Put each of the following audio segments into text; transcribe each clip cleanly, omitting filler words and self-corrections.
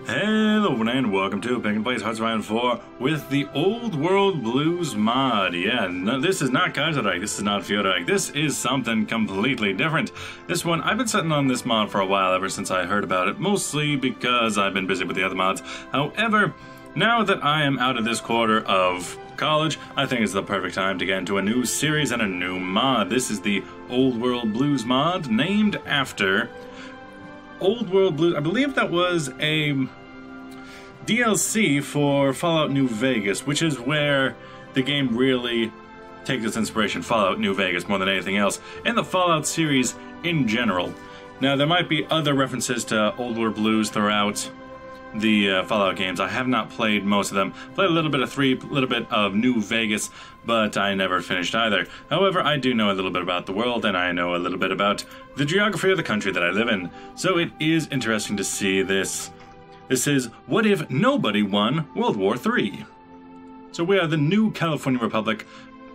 Hello and welcome to Pick and Place Hoi4 with the Old World Blues mod. Yeah, no, this is not Kaiserreich, this is not Feudreich, this is something completely different. This one, I've been sitting on this mod for a while ever since I heard about it, mostly because I've been busy with the other mods. However, now that I am out of this quarter of college, I think it's the perfect time to get into a new series and a new mod. This is the Old World Blues mod, named after Old World Blues. I believe that was a DLC for Fallout New Vegas, which is where the game really takes its inspiration, Fallout New Vegas, more than anything else, and the Fallout series in general. Now, there might be other references to Old World Blues throughout the Fallout games. I have not played most of them. Played a little bit of 3, a little bit of New Vegas, but I never finished either. However, I do know a little bit about the world, and I know a little bit about the geography of the country that I live in. So it is interesting to see this. This is, what if nobody won World War III? So we are the new California Republic,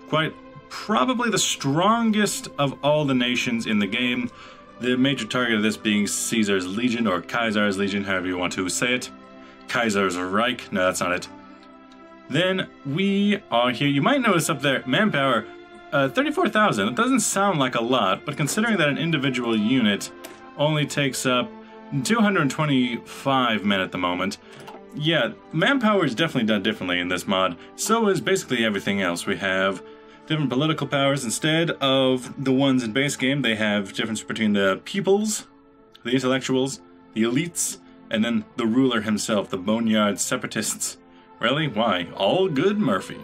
quite probably the strongest of all the nations in the game. The major target of this being Caesar's Legion, or Kaiser's Legion, however you want to say it. Kaiser's Reich. No, that's not it. Then we are here. You might notice up there, manpower, 34,000. It doesn't sound like a lot, but considering that an individual unit only takes up 225 men at the moment, yeah, manpower is definitely done differently in this mod. So is basically everything else. We have different political powers. Instead of the ones in base game, they have difference between the peoples, the intellectuals, the elites, and then the ruler himself, the boneyard separatists. Really? Why? All good Murphy.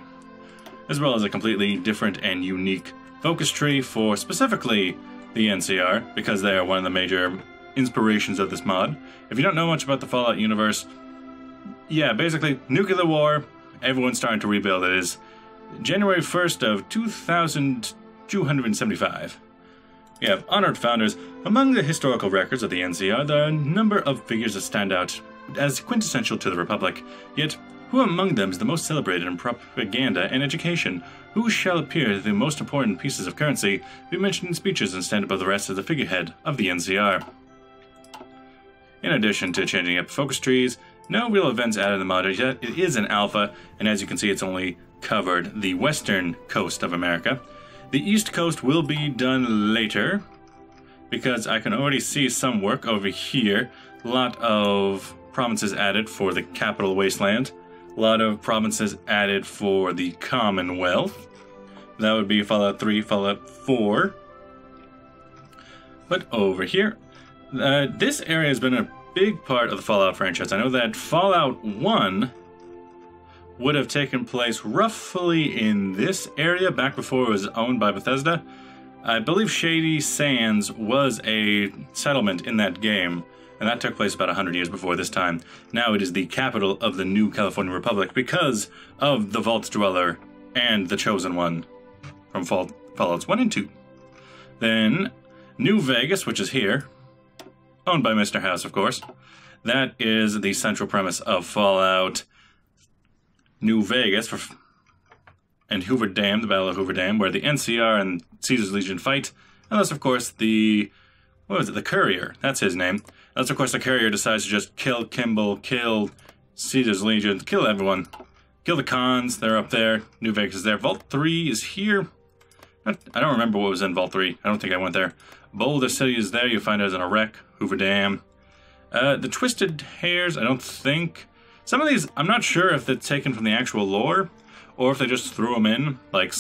As well as a completely different and unique focus tree for specifically the NCR, because they are one of the major inspirations of this mod. If you don't know much about the Fallout universe, yeah, basically, nuclear war, everyone's starting to rebuild. It is January 1st of 2275. We have honored founders. Among the historical records of the NCR, there are a number of figures that stand out as quintessential to the Republic. Yet, who among them is the most celebrated in propaganda and education? Who shall appear as the most important pieces of currency, be mentioned in speeches and stand above the rest as the figurehead of the NCR? In addition to changing up focus trees, no real events added in the mod yet. It is an alpha, and as you can see, it's only covered the western coast of America. The east coast will be done later, because I can already see some work over here. A lot of provinces added for the capital wasteland. A lot of provinces added for the Commonwealth. That would be Fallout 3, Fallout 4. But over here, this area has been a big part of the Fallout franchise. I know that Fallout 1 would have taken place roughly in this area back before it was owned by Bethesda. I believe Shady Sands was a settlement in that game, and that took place about 100 years before this time. Now it is the capital of the new California Republic because of the Vault Dweller and the Chosen One from Fallouts 1 and 2. Then New Vegas, which is here, owned by Mr. House, of course. That is the central premise of Fallout New Vegas and Hoover Dam, the Battle of Hoover Dam, where the NCR and Caesar's Legion fight. Unless, of course, the Courier, that's his name. Unless, of course, the Courier decides to just kill Kimball, kill Caesar's Legion, kill everyone. Kill the cons, they're up there. New Vegas is there. Vault 3 is here. I don't remember what was in Vault 3. I don't think I went there. Boulder City is there. You find it as in a wreck. Hoover Dam. The Twisted Hairs, I don't think. Some of these, I'm not sure if they're taken from the actual lore, or if they just threw them in. Like,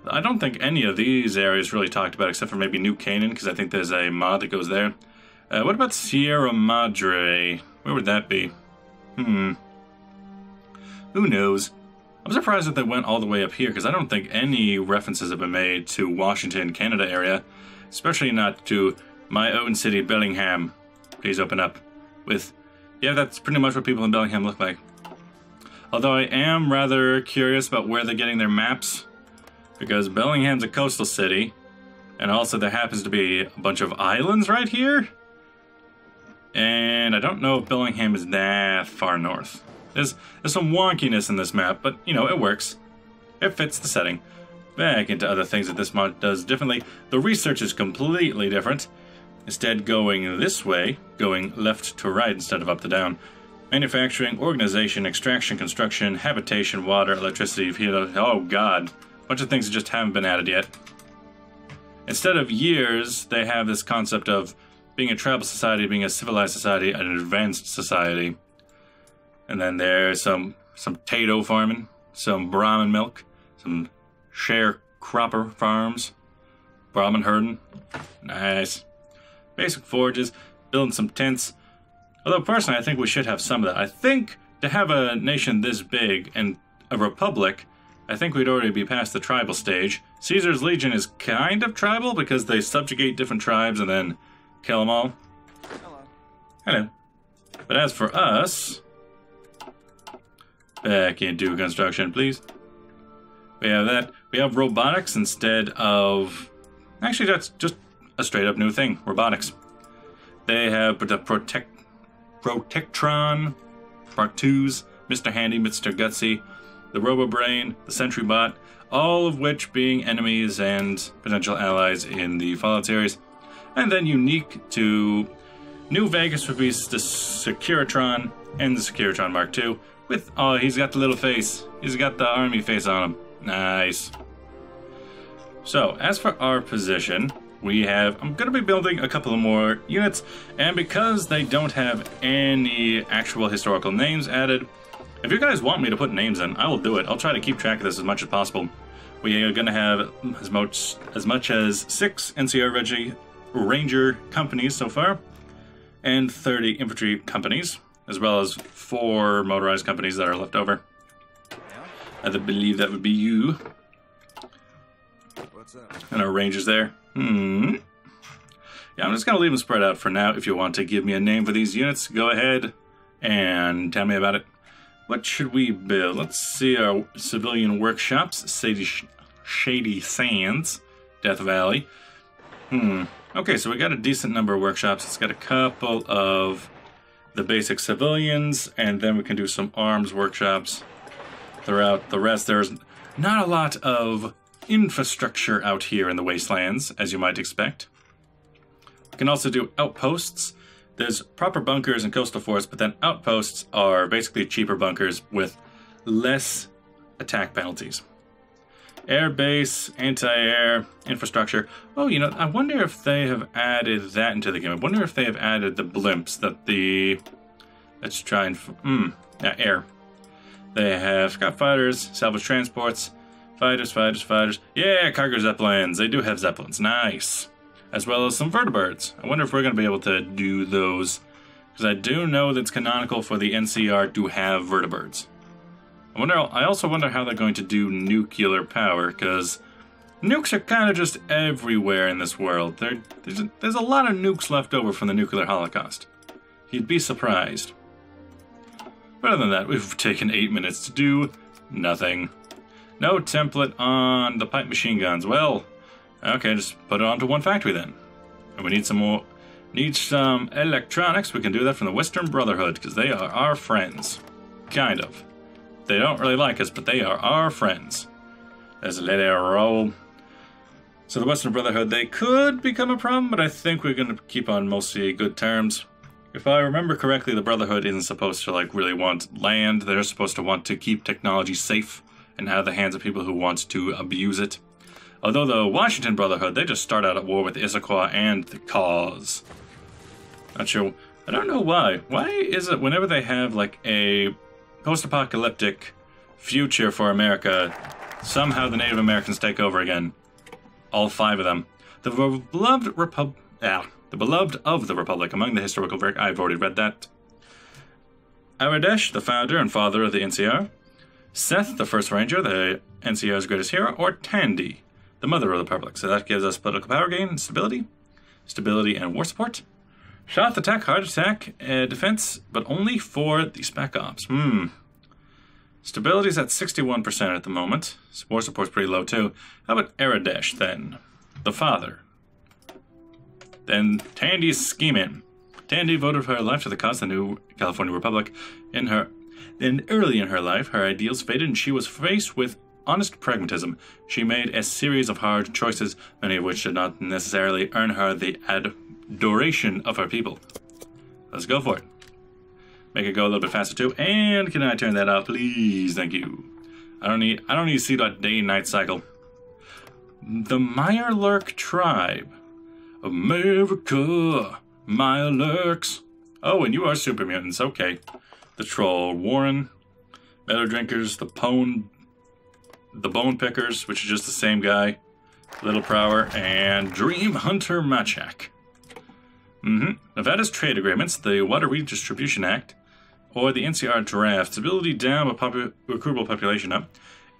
I don't think any of these areas really talked about, except for maybe New Canaan, because I think there's a mod that goes there. What about Sierra Madre? Where would that be? Who knows? I'm surprised that they went all the way up here, because I don't think any references have been made to Washington, Canada area. Especially not to my own city, Bellingham. Please open up with... Yeah, that's pretty much what people in Bellingham look like. Although I am rather curious about where they're getting their maps. Because Bellingham's a coastal city. And also there happens to be a bunch of islands right here. And I don't know if Bellingham is that far north. There's some wonkiness in this map, but, you know, it works. It fits the setting. Back into other things that this mod does differently. The research is completely different. Instead going this way, going left to right instead of up to down. Manufacturing, organization, extraction, construction, habitation, water, electricity, oh god. A bunch of things that just haven't been added yet. Instead of years, they have this concept of being a tribal society, being a civilized society, an advanced society. And then there's some potato farming, some Brahmin milk, some sharecropper farms, Brahmin herding. Nice. Basic forages, building some tents. Although personally, I think we should have some of that. I think to have a nation this big and a republic, I think we'd already be past the tribal stage. Caesar's Legion is kind of tribal because they subjugate different tribes and then kill them all. Hello. Hello. But as for us, back into construction, please. We have that. We have robotics instead of... Actually, that's just a straight up new thing. Robotics. They have the Protectron, Mark IIs, Mr. Handy, Mr. Gutsy, the RoboBrain, the SentryBot, all of which being enemies and potential allies in the Fallout series. And then unique to New Vegas would be the Securitron and the Securitron Mark II. With, oh, he's got the little face. He's got the army face on him. Nice. So, as for our position, we have, I'm going to be building a couple of more units, and because they don't have any actual historical names added, if you guys want me to put names in, I will do it. I'll try to keep track of this as much as possible. We are going to have as much as 6 NCR Ranger companies so far, and 30 infantry companies, as well as 4 motorized companies that are left over. I believe that would be you. What's up? And our Rangers there. Yeah, I'm just going to leave them spread out for now. If you want to give me a name for these units, go ahead and tell me about it. What should we build? Let's see our civilian workshops. Shady Sands, Death Valley. Okay, so we got a decent number of workshops. It's got a couple of the basic civilians, and then we can do some arms workshops throughout the rest. There's not a lot of infrastructure out here in the wastelands, as you might expect. We can also do outposts. There's proper bunkers and coastal forests, but then outposts are basically cheaper bunkers with less attack penalties. Air base, anti-air, infrastructure. Oh, you know, I wonder if they have added that into the game. I wonder if they have added the blimps that the... Let's try and... yeah, air. They have scout fighters, salvage transports, fighters. Yeah, cargo zeppelins. They do have zeppelins. Nice. As well as some vertibirds. I wonder if we're going to be able to do those. Because I do know that it's canonical for the NCR to have vertibirds. I also wonder how they're going to do nuclear power, because nukes are kind of just everywhere in this world. There's a lot of nukes left over from the nuclear holocaust. You'd be surprised. But other than that, we've taken 8 minutes to do nothing. No template on the pipe machine guns. Well, okay, just put it onto one factory then. And we need some more. Need some electronics. We can do that from the Western Brotherhood, because they are our friends. Kind of. They don't really like us, but they are our friends. Let's let it roll. So the Western Brotherhood, they could become a problem, but I think we're going to keep on mostly good terms. If I remember correctly, the Brotherhood isn't supposed to really want land. They're supposed to want to keep technology safe and out of the hands of people who want to abuse it. Although the Washington Brotherhood, they just start out at war with Issaquah and the Cause. Not sure. I don't know why. Why is it whenever they have like a post-apocalyptic future for America, somehow the Native Americans take over again? All 5 of them. The beloved of the Republic among the historical work. I've already read that. Aradesh, the founder and father of the NCR. Seth, the first Ranger, the NCR's greatest hero. Or Tandy, the mother of the Republic. So that gives us political power gain and stability. Stability and war support. Shot attack, heart attack, defense, but only for the spec ops. Stability's at 61% at the moment. War support's pretty low too. How about Aradesh then? The father. Then Tandy's scheming. Tandy voted for her life to the cause of the new California Republic. Early in her life, her ideals faded and she was faced with honest pragmatism. She made a series of hard choices, many of which did not necessarily earn her the adoration of her people. Let's go for it. Make it go a little bit faster too. And can I turn that off, please? Thank you. I don't need to see that day and night cycle. The Mirelurk tribe. America, Mirelurks. Oh, and you are super mutants. Okay. The troll Warren, Meadow Drinkers, the Bone Pickers, which is just the same guy. Little Prower, and Dream Hunter Machak. Nevada's trade agreements, the Water Redistribution Act, or the NCR draft, stability down with recruitable population up,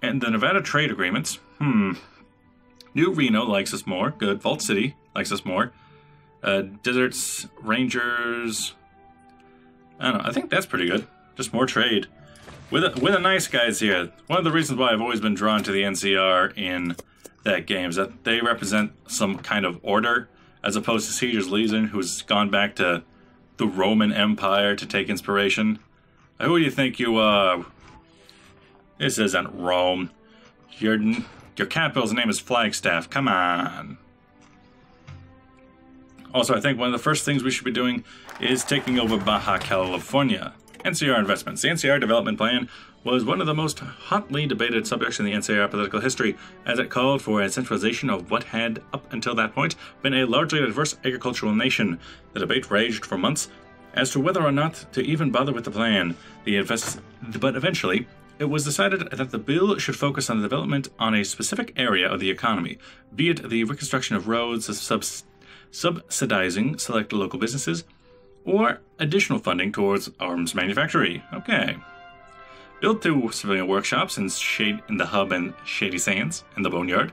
and the Nevada trade agreements. New Reno likes us more. Good. Vault City likes us more. Deserts, Rangers. I don't know. I think that's pretty good. Just more trade. With the nice guys here. One of the reasons why I've always been drawn to the NCR in that game is that they represent some kind of order, as opposed to Caesar's Legion, who's gone back to the Roman Empire to take inspiration. Who do you think you are? This isn't Rome. Your capital's name is Flagstaff. Come on. Also, I think one of the first things we should be doing is taking over Baja California. NCR investments. The NCR development plan was one of the most hotly debated subjects in the NCR political history, as it called for a centralization of what had, up until that point, been a largely diverse agricultural nation. The debate raged for months as to whether or not to even bother with the plan. But eventually, it was decided that the bill should focus on the development on a specific area of the economy, be it the reconstruction of roads, subsidizing select local businesses, or additional funding towards arms manufacturing. Okay. Built 2 civilian workshops in the Hub and Shady Sands in the Boneyard.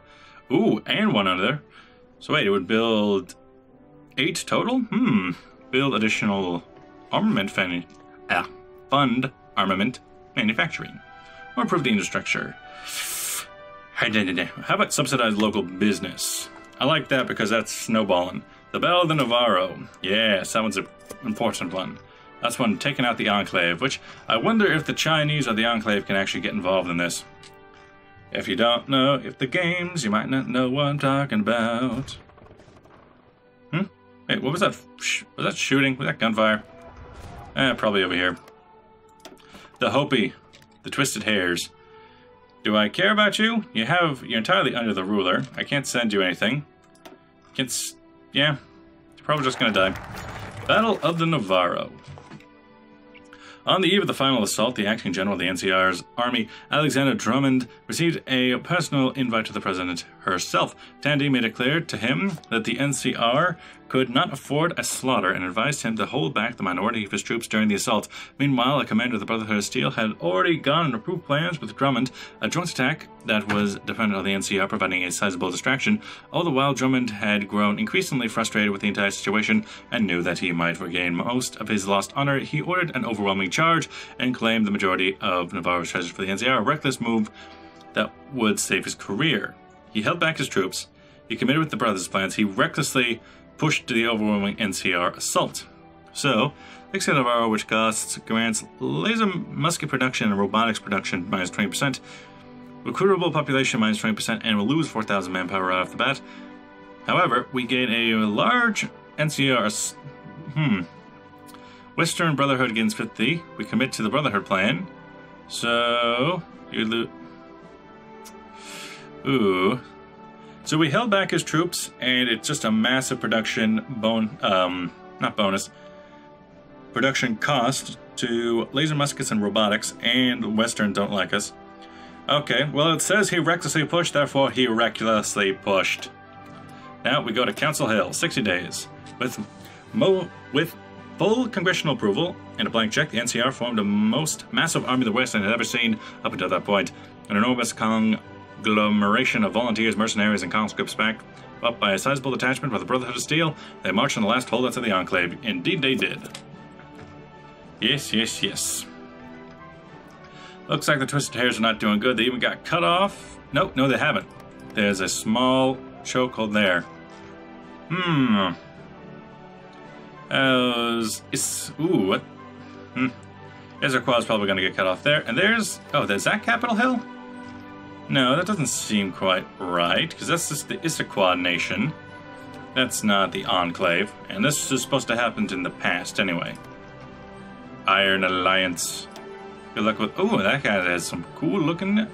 Ooh, and one other. So wait, it would build 8 total? Build additional armament fund armament manufacturing. Or improve the infrastructure. How about subsidize local business? I like that because that's snowballing. The Battle of the Navarro. Yes, that one's an important one. That's one taking out the Enclave, which I wonder if the Chinese or the Enclave can actually get involved in this. If you don't know the games, you might not know what I'm talking about. Wait, what was that? Was that shooting? Was that gunfire? Probably over here. The Hopi. The Twisted Hairs. Do I care about you? You're entirely under the ruler. I can't send you anything. Yeah. You're probably just gonna die. Battle of the Navarro. On the eve of the final assault, the acting general of the NCR's army, Alexander Drummond, received a personal invite to the president herself. Tandy made it clear to him that the NCR could not afford a slaughter and advised him to hold back the minority of his troops during the assault. Meanwhile, a commander of the Brotherhood of Steel had already gone and approved plans with Drummond, a joint attack that was dependent on the NCR providing a sizable distraction. All the while, Drummond had grown increasingly frustrated with the entire situation and knew that he might regain most of his lost honor. He ordered an overwhelming charge and claimed the majority of Navarro's treasures for the NCR, a reckless move that would save his career. He held back his troops. He committed with the brothers' plans. He recklessly pushed the overwhelming NCR assault. So, Fix Navarro, which grants laser musket production and robotics production minus 20%, recruitable population minus 20%, and will lose 4,000 manpower right off the bat. However, we gain a large NCR. Western Brotherhood gains 50. We commit to the Brotherhood plan. So, So we held back his troops, and it's just a massive production production cost to laser muskets and robotics, and Western don't like us. Okay, well it says he recklessly pushed, therefore he recklessly pushed. Now we go to Council Hill, 60 days. With full congressional approval and a blank check, the NCR formed the most massive army the Westland had ever seen up until that point. An enormous conglomeration of volunteers, mercenaries, and conscripts backed up by a sizable detachment by the Brotherhood of Steel. They marched on the last holdouts of the Enclave. Indeed they did. Yes, yes, yes. Looks like the Twisted Hairs are not doing good. They even got cut off. No, they haven't. There's a small chokehold there. What? Ezra probably going to get cut off there. And there's that Capitol Hill? No, that doesn't seem quite right, because that's just the Issaquah Nation. That's not the Enclave, and this is supposed to happen in the past anyway. Iron Alliance. Good luck with... Oh, that guy has some cool looking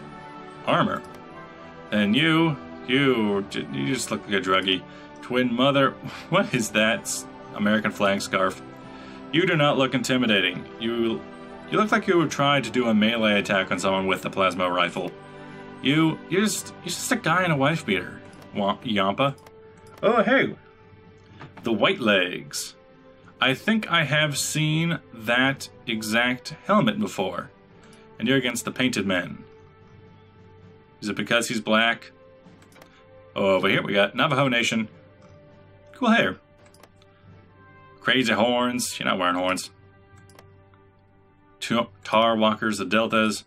armor. And you just look like a druggie. Twin Mother, what is that? American flag scarf. You do not look intimidating. You look like you would try to do a melee attack on someone with a plasma rifle. You're just a guy in a wife beater. Yampa. Oh, hey. The White Legs. I think I have seen that exact helmet before. And you're against the Painted Men. Is it because he's black? Oh, over here we got Navajo Nation. Cool hair. Crazy horns. You're not wearing horns. Tar Walkers, the Deltas.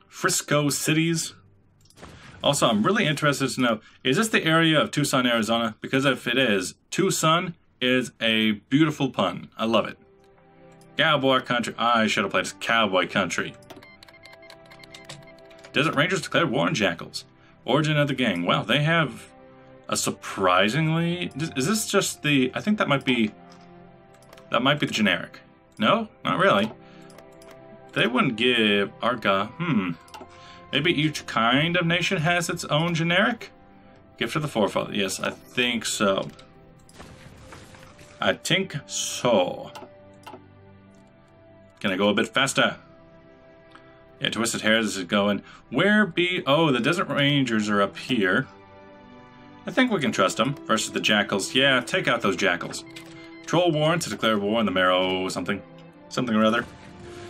Frisco Cities. Also, I'm really interested to know, is this the area of Tucson, Arizona? Because if it is, Tucson is a beautiful pun. I love it. Cowboy country. I should have played as cowboy country. Desert Rangers declared war on jackals. Origin of the gang. Wow, they have a surprisingly... Is this just the... I think that might be... That might be the generic. No? Not really. They wouldn't give Arga... Maybe each kind of nation has its own generic? Gift of the Forefather. Yes, I think so. I think so. Can I go a bit faster? Yeah, Twisted Hairs is going. Where be... Oh, the Desert Rangers are up here. I think we can trust them. Versus the Jackals. Yeah, take out those Jackals. Troll warrants to declare war on the Marrow something. Something or other.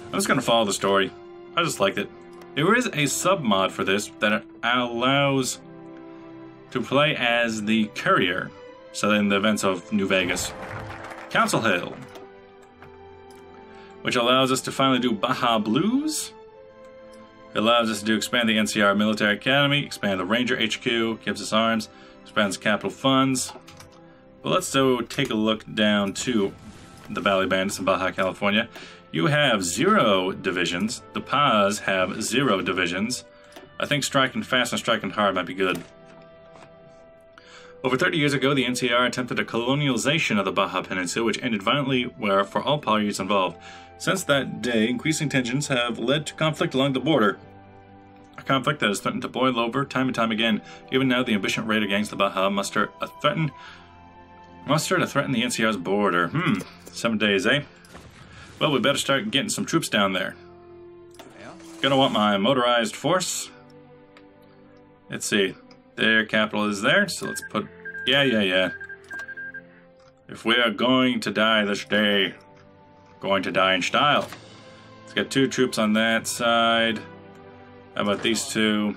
I'm just going to follow the story. I just liked it. There is a sub-mod for this that allows to play as the Courier. So in the events of New Vegas. Council Hill. Which allows us to finally do Baja Blues. It allows us to expand the NCR Military Academy, expand the Ranger HQ, gives us arms, expands capital funds. But let's take a look down to the Valley Bandits in Baja California. You have 0 divisions. The Paz have 0 divisions. I think striking fast and striking hard might be good. Over 30 years ago, the NCR attempted a colonialization of the Baja Peninsula, which ended violently for all parties involved. Since that day, increasing tensions have led to conflict along the border. A conflict that has threatened to boil over time and time again. Even now, the ambitious raider gangs of the Baja muster to threaten the NCR's border. 7 days, eh? Well, we better start getting some troops down there. Yeah. Gonna want my motorized force. Let's see. Their capital is there, so let's put... Yeah. If we are going to die this day, going to die in style. Let's get 2 troops on that side. How about these 2?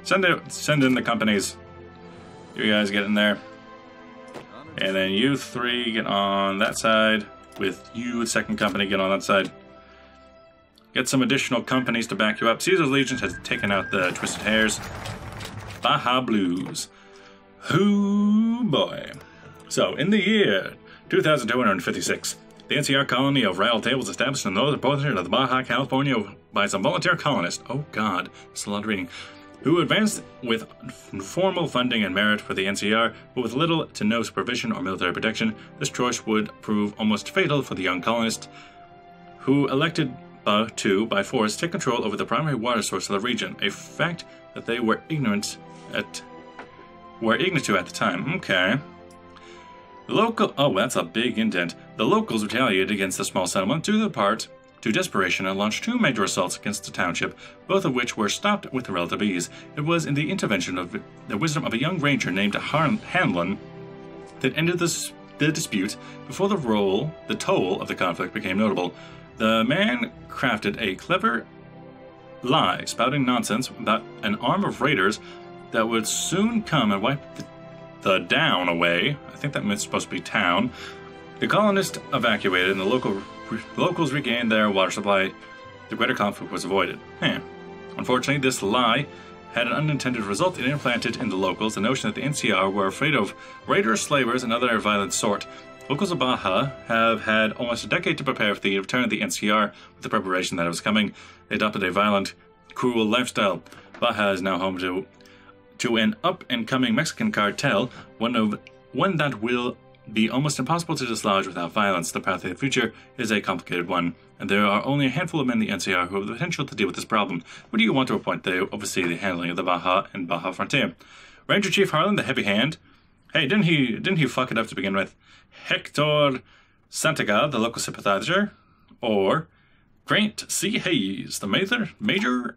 Send in the companies. You guys get in there. And then you 3 get on that side. With you, second company, get on that side. Get some additional companies to back you up. Caesar's Legions has taken out the Twisted Hairs. Baja Blues. Hoo boy. So, in the year 2256, the NCR colony of Railtail was established in the northern portion of the Baja California by some volunteer colonists. Oh god, that's a lot of reading. Who advanced with formal funding and merit for the NCR, but with little to no supervision or military protection. This choice would prove almost fatal for the young colonists, who elected to, by force, take control over the primary water source of the region, a fact that they were ignorant to at the time. Okay. Oh, that's a big indent. The locals retaliated against the small settlement to desperation and launched 2 major assaults against the township, both of which were stopped with relative ease. It was in the intervention of the wisdom of a young ranger named Hanlon that ended the dispute before the toll of the conflict became notable. The man crafted a clever lie, spouting nonsense about an arm of raiders that would soon come and wipe the down away. I think that meant supposed to be town. The colonists evacuated and the locals regained their water supply. The greater conflict was avoided. Unfortunately, this lie had an unintended result. It implanted in the locals the notion that the NCR were afraid of raiders, slavers, and other violent sort. Locals of Baja have had almost a decade to prepare for the return of the NCR with the preparation that it was coming. They adopted a violent, cruel lifestyle. Baja is now home to an up-and-coming Mexican cartel, one that will be almost impossible to dislodge without violence. The path to the future is a complicated one, and there are only a handful of men in the NCR who have the potential to deal with this problem. Who do you want to appoint to oversee the handling of the Baja and Baja frontier? Ranger Chief Harlan, the heavy hand? Hey, didn't he fuck it up to begin with? Hector Santaga, the local sympathizer? Or Grant C. Hayes, the mayor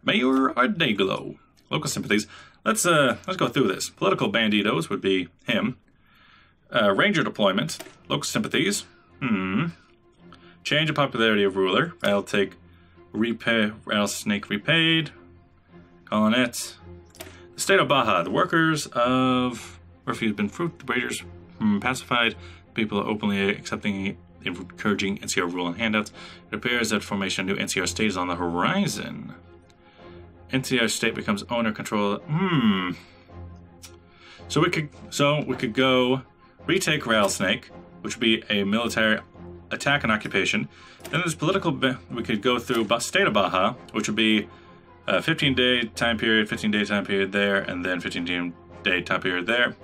Ardeglo? Local sympathies. Let's go through this. Political banditos would be him. Ranger deployment. Local sympathies. Change of popularity of ruler. Rattlesnake repaid. Colonet. The state of Baja. The workers of refused been fruit. The raiders pacified. People are openly accepting, encouraging NCR rule and handouts. It appears that formation of new NCR state is on the horizon. NCR state becomes owner control. So we could go retake Rattlesnake, which would be a military attack and occupation. Then there's political. We could go through state of Baja, which would be a 15-day time period, 15-day time period there, and then 15-day time period there.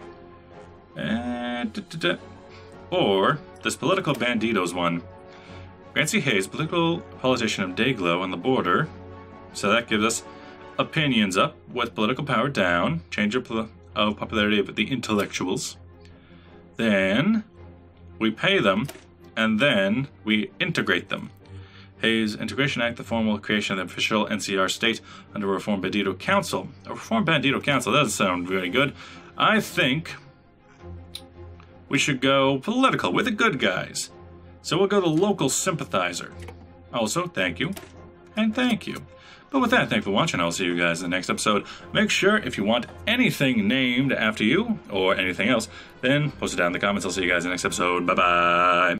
Or this political banditos one. Grancy Hayes, politician of Dayglow on the border. So that gives us opinions up with political power down. Change of popularity of the intellectuals. Then we pay them, and then we integrate them. Hayes Integration Act, the formal creation of the official NCR state under a Reform Bandito Council. A Reform Bandito Council, that doesn't sound very good. I think we should go political. We're the good guys. So we'll go to local sympathizer. Also, thank you, and thank you. But with that, thanks for watching. I'll see you guys in the next episode. Make sure if you want anything named after you, or anything else, then post it down in the comments. I'll see you guys in the next episode. Bye-bye.